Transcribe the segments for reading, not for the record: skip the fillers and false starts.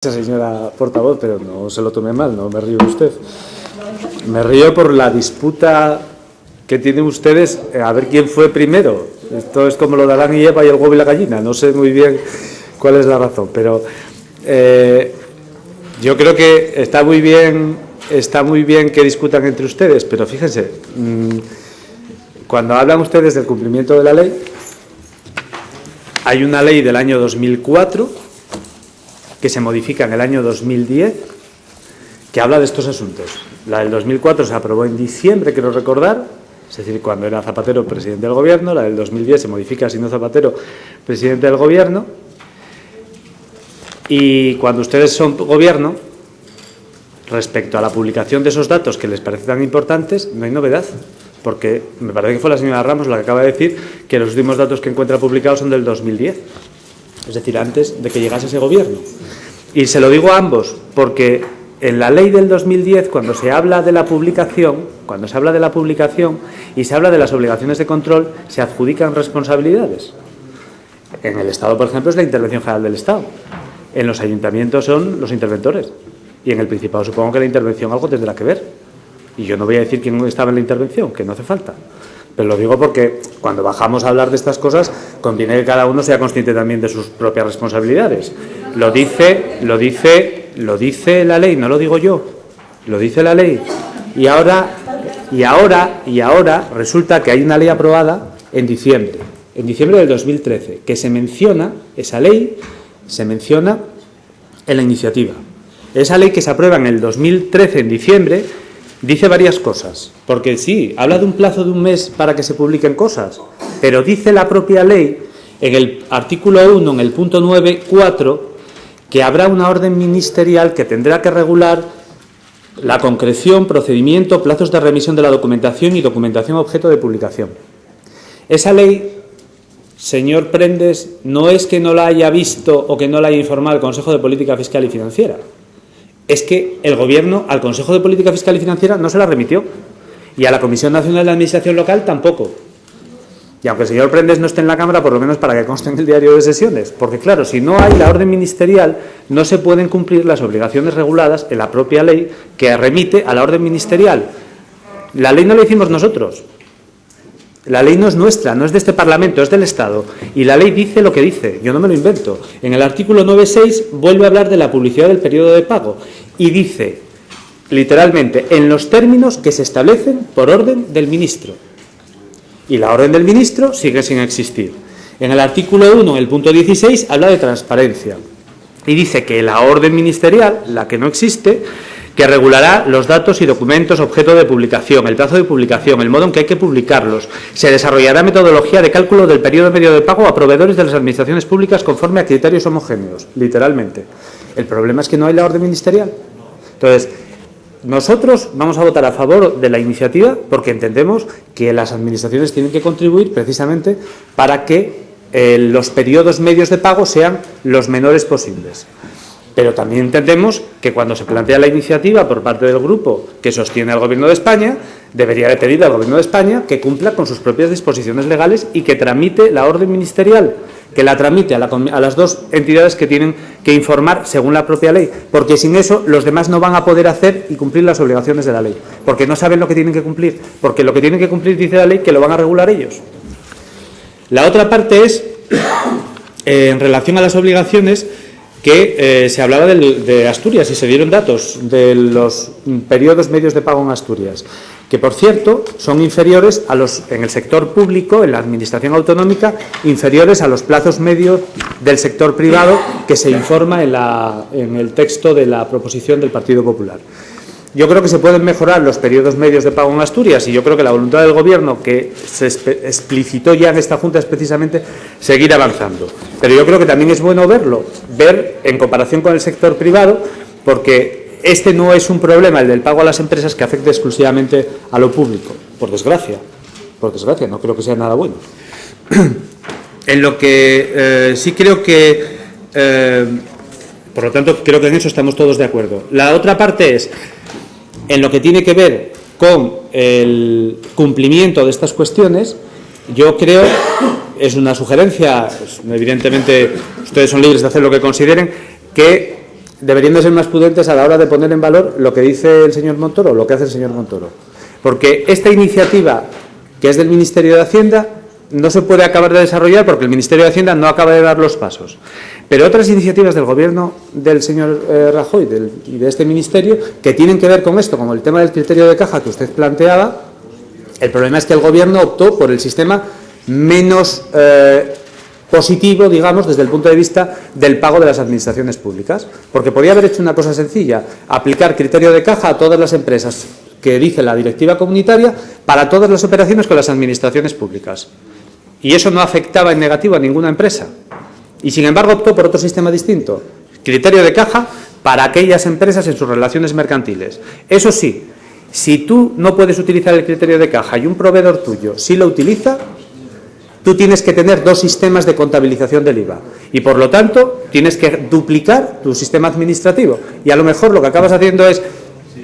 Señora portavoz, pero no se lo tome mal, no me río de usted. Me río por la disputa que tienen ustedes a ver quién fue primero. Esto es como lo de Adán y Eva y el huevo y la gallina. No sé muy bien cuál es la razón, pero yo creo que está muy bien que discutan entre ustedes, pero fíjense, cuando hablan ustedes del cumplimiento de la ley, hay una ley del año 2004 que se modifica en el año 2010, que habla de estos asuntos. La del 2004 se aprobó en diciembre, quiero recordar, es decir, cuando era Zapatero presidente del Gobierno. La del 2010 se modifica siendo Zapatero presidente del Gobierno. Y cuando ustedes son Gobierno, respecto a la publicación de esos datos que les parecen tan importantes, no hay novedad, porque me parece que fue la señora Ramos la que acaba de decir que los últimos datos que encuentra publicados son del 2010. Es decir, antes de que llegase ese Gobierno. Y se lo digo a ambos, porque en la ley del 2010, cuando se habla de la publicación y se habla de las obligaciones de control, se adjudican responsabilidades. En el Estado, por ejemplo, es la Intervención General del Estado. En los ayuntamientos son los interventores. Y en el Principado supongo que la intervención algo tendrá que ver. Y yo no voy a decir quién estaba en la intervención, que no hace falta. Pero lo digo porque cuando bajamos a hablar de estas cosas conviene que cada uno sea consciente también de sus propias responsabilidades. Lo dice la ley, no lo digo yo, lo dice la ley. Y ahora resulta que hay una ley aprobada en diciembre del 2013, que se menciona, esa ley se menciona en la iniciativa. Esa ley que se aprueba en el 2013, en diciembre, dice varias cosas, porque sí, habla de un plazo de un mes para que se publiquen cosas, pero dice la propia ley, en el artículo 1, en el punto 9.4, que habrá una orden ministerial que tendrá que regular la concreción, procedimiento, plazos de remisión de la documentación y documentación objeto de publicación. Esa ley, señor Prendes, no es que no la haya visto o que no la haya informado el Consejo de Política Fiscal y Financiera. Es que el Gobierno al Consejo de Política Fiscal y Financiera no se la remitió y a la Comisión Nacional de Administración Local tampoco. Y aunque el señor Prendes no esté en la Cámara, por lo menos para que conste en el diario de sesiones, porque claro, si no hay la orden ministerial, no se pueden cumplir las obligaciones reguladas en la propia ley que remite a la orden ministerial. La ley no la hicimos nosotros. La ley no es nuestra, no es de este Parlamento, es del Estado. Y la ley dice lo que dice, yo no me lo invento. En el artículo 9.6 vuelve a hablar de la publicidad del periodo de pago y dice, literalmente, en los términos que se establecen por orden del ministro. Y la orden del ministro sigue sin existir. En el artículo 1, el punto 16, habla de transparencia. Y dice que la orden ministerial, la que no existe, que regulará los datos y documentos objeto de publicación, el plazo de publicación, el modo en que hay que publicarlos. Se desarrollará metodología de cálculo del periodo medio de pago a proveedores de las administraciones públicas conforme a criterios homogéneos, literalmente. El problema es que no hay la orden ministerial. Entonces, nosotros vamos a votar a favor de la iniciativa porque entendemos que las administraciones tienen que contribuir precisamente para que los periodos medios de pago sean los menores posibles. Pero también entendemos que cuando se plantea la iniciativa por parte del grupo que sostiene al Gobierno de España, debería de pedir al Gobierno de España que cumpla con sus propias disposiciones legales y que tramite la orden ministerial, que la tramite a las dos entidades que tienen que informar según la propia ley, porque sin eso los demás no van a poder hacer y cumplir las obligaciones de la ley, porque no saben lo que tienen que cumplir, porque lo que tienen que cumplir dice la ley que lo van a regular ellos. La otra parte es, en relación a las obligaciones, que se hablaba de Asturias y se dieron datos de los periodos medios de pago en Asturias, que por cierto son inferiores a los, en el sector público, en la administración autonómica, inferiores a los plazos medios del sector privado que se informa en el texto de la proposición del Partido Popular. Yo creo que se pueden mejorar los periodos medios de pago en Asturias y yo creo que la voluntad del Gobierno, que se explicitó ya en esta Junta, es precisamente seguir avanzando. Pero yo creo que también es bueno ver en comparación con el sector privado, porque este no es un problema, el del pago a las empresas, que afecte exclusivamente a lo público, por desgracia, no creo que sea nada bueno. En lo que sí creo que, por lo tanto, creo que en eso estamos todos de acuerdo. La otra parte es, en lo que tiene que ver con el cumplimiento de estas cuestiones, yo creo, es una sugerencia, evidentemente ustedes son libres de hacer lo que consideren, que deberían de ser más prudentes a la hora de poner en valor lo que dice el señor Montoro, lo que hace el señor Montoro. Porque esta iniciativa, que es del Ministerio de Hacienda, no se puede acabar de desarrollar porque el Ministerio de Hacienda no acaba de dar los pasos. Pero otras iniciativas del Gobierno del señor Rajoy y de este Ministerio, que tienen que ver con esto, como el tema del criterio de caja que usted planteaba, el problema es que el Gobierno optó por el sistema menos positivo, digamos, desde el punto de vista del pago de las administraciones públicas. Porque podía haber hecho una cosa sencilla, aplicar criterio de caja a todas las empresas que dice la directiva comunitaria para todas las operaciones con las administraciones públicas. Y eso no afectaba en negativo a ninguna empresa. Y, sin embargo, optó por otro sistema distinto, criterio de caja para aquellas empresas en sus relaciones mercantiles. Eso sí, si tú no puedes utilizar el criterio de caja y un proveedor tuyo sí lo utiliza, tú tienes que tener dos sistemas de contabilización del IVA. Y, por lo tanto, tienes que duplicar tu sistema administrativo. Y, a lo mejor, lo que acabas haciendo es,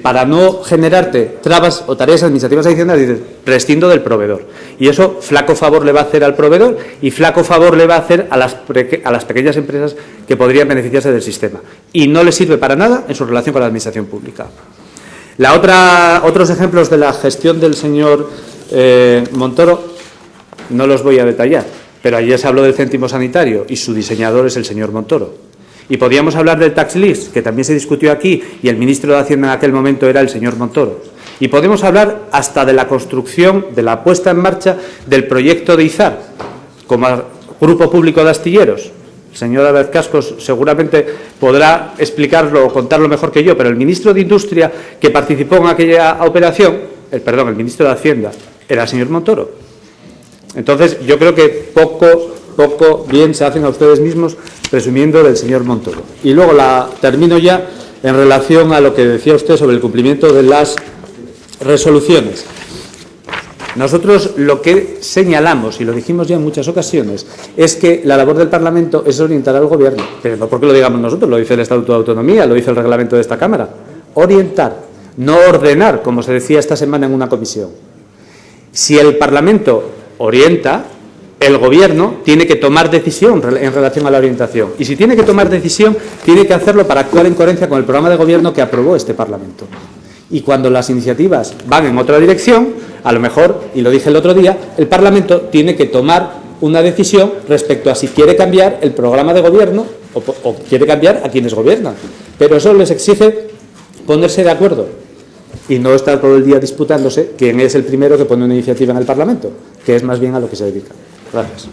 para no generarte trabas o tareas administrativas adicionales, dices, prescindo del proveedor. Y eso flaco favor le va a hacer al proveedor y flaco favor le va a hacer a las pequeñas empresas que podrían beneficiarse del sistema. Y no le sirve para nada en su relación con la administración pública. Otros ejemplos de la gestión del señor Montoro no los voy a detallar, pero ayer se habló del céntimo sanitario y su diseñador es el señor Montoro. Y podíamos hablar del tax list, que también se discutió aquí, y el ministro de Hacienda en aquel momento era el señor Montoro. Y podemos hablar hasta de la construcción, de la puesta en marcha del proyecto de IZAR, como grupo público de astilleros. El señor Albert Cascos seguramente podrá explicarlo o contarlo mejor que yo, pero el ministro de Industria que participó en aquella operación, el ministro de Hacienda, era el señor Montoro. Entonces, yo creo que poco bien se hacen a ustedes mismos presumiendo del señor Montoro. Y luego termino ya en relación a lo que decía usted sobre el cumplimiento de las resoluciones. Nosotros lo que señalamos, y lo dijimos ya en muchas ocasiones, es que la labor del Parlamento es orientar al Gobierno, pero no porque lo digamos nosotros, lo dice el Estatuto de Autonomía, lo dice el reglamento de esta Cámara. Orientar, no ordenar, como se decía esta semana en una comisión. Si el Parlamento orienta, el Gobierno tiene que tomar decisión en relación a la orientación. Y si tiene que tomar decisión, tiene que hacerlo para actuar en coherencia con el programa de Gobierno que aprobó este Parlamento. Y cuando las iniciativas van en otra dirección, a lo mejor, y lo dije el otro día, el Parlamento tiene que tomar una decisión respecto a si quiere cambiar el programa de Gobierno o quiere cambiar a quienes gobiernan. Pero eso les exige ponerse de acuerdo y no estar todo el día disputándose quién es el primero que pone una iniciativa en el Parlamento, que es más bien a lo que se dedica. Gracias.